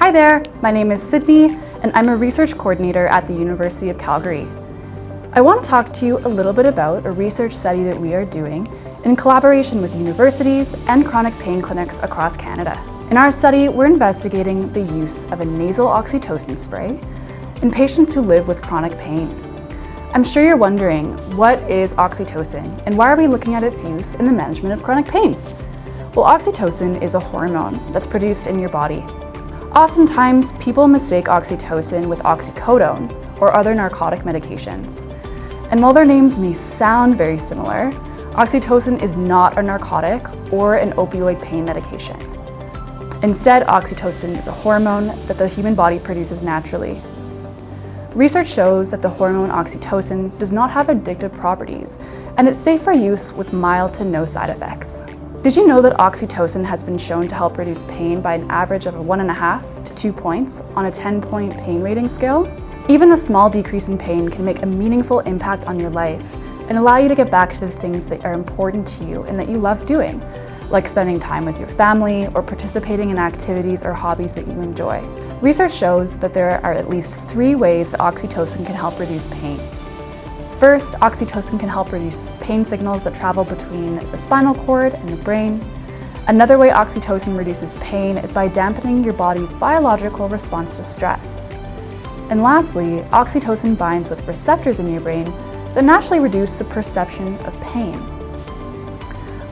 Hi there, my name is Sydney, and I'm a research coordinator at the University of Calgary. I want to talk to you a little bit about a research study that we are doing in collaboration with universities and chronic pain clinics across Canada. In our study, we're investigating the use of a nasal oxytocin spray in patients who live with chronic pain. I'm sure you're wondering, what is oxytocin and why are we looking at its use in the management of chronic pain? Well, oxytocin is a hormone that's produced in your body. Oftentimes, people mistake oxytocin with oxycodone or other narcotic medications. And while their names may sound very similar, oxytocin is not a narcotic or an opioid pain medication. Instead, oxytocin is a hormone that the human body produces naturally. Research shows that the hormone oxytocin does not have addictive properties, and it's safe for use with mild to no side effects. Did you know that oxytocin has been shown to help reduce pain by an average of 1.5 to 2 points on a 10-point pain rating scale? Even a small decrease in pain can make a meaningful impact on your life and allow you to get back to the things that are important to you and that you love doing, like spending time with your family or participating in activities or hobbies that you enjoy. Research shows that there are at least 3 ways that oxytocin can help reduce pain. First, oxytocin can help reduce pain signals that travel between the spinal cord and the brain. Another way oxytocin reduces pain is by dampening your body's biological response to stress. And lastly, oxytocin binds with receptors in your brain that naturally reduce the perception of pain.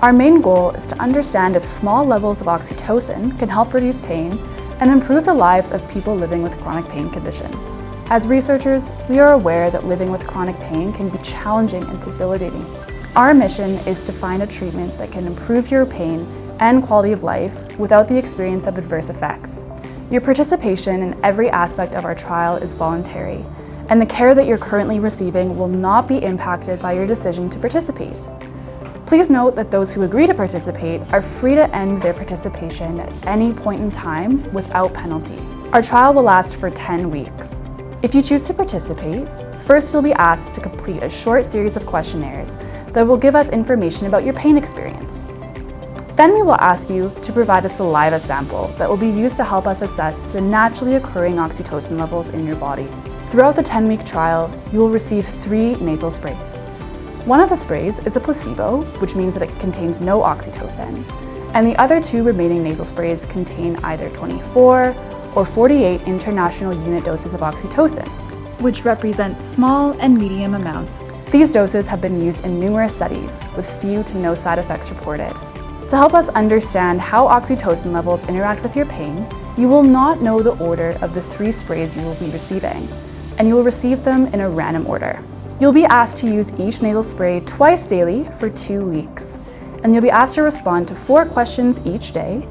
Our main goal is to understand if small levels of oxytocin can help reduce pain and improve the lives of people living with chronic pain conditions. As researchers, we are aware that living with chronic pain can be challenging and debilitating. Our mission is to find a treatment that can improve your pain and quality of life without the experience of adverse effects. Your participation in every aspect of our trial is voluntary, and the care that you're currently receiving will not be impacted by your decision to participate. Please note that those who agree to participate are free to end their participation at any point in time without penalty. Our trial will last for 10 weeks. If you choose to participate, first you'll be asked to complete a short series of questionnaires that will give us information about your pain experience. Then we will ask you to provide a saliva sample that will be used to help us assess the naturally occurring oxytocin levels in your body. Throughout the 10-week trial, you will receive 3 nasal sprays. One of the sprays is a placebo, which means that it contains no oxytocin, and the other 2 remaining nasal sprays contain either 24 or 48 international unit doses of oxytocin, which represent small and medium amounts. These doses have been used in numerous studies with few to no side effects reported. To help us understand how oxytocin levels interact with your pain, you will not know the order of the 3 sprays you will be receiving, and you will receive them in a random order. You'll be asked to use each nasal spray twice daily for 2 weeks, and you'll be asked to respond to 4 questions each day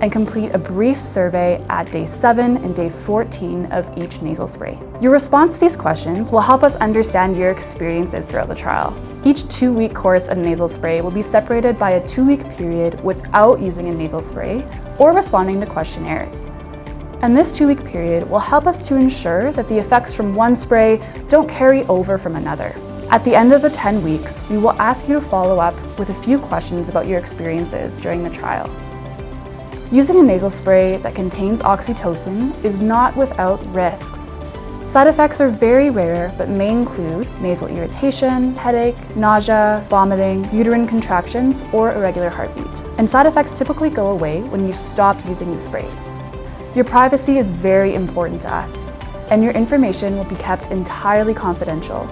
and complete a brief survey at day 7 and day 14 of each nasal spray. Your response to these questions will help us understand your experiences throughout the trial. Each 2-week course of nasal spray will be separated by a 2-week period without using a nasal spray or responding to questionnaires. And this 2-week period will help us to ensure that the effects from one spray don't carry over from another. At the end of the 10 weeks, we will ask you to follow up with a few questions about your experiences during the trial. Using a nasal spray that contains oxytocin is not without risks. Side effects are very rare but may include nasal irritation, headache, nausea, vomiting, uterine contractions, or irregular heartbeat. And side effects typically go away when you stop using the sprays. Your privacy is very important to us, and your information will be kept entirely confidential.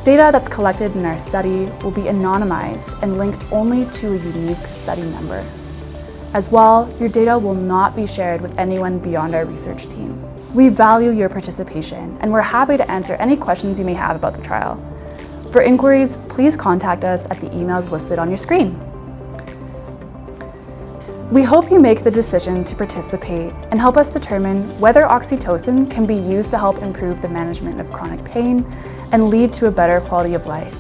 Data that's collected in our study will be anonymized and linked only to a unique study number. As well, your data will not be shared with anyone beyond our research team. We value your participation, and we're happy to answer any questions you may have about the trial. For inquiries, please contact us at the emails listed on your screen. We hope you make the decision to participate and help us determine whether oxytocin can be used to help improve the management of chronic pain and lead to a better quality of life.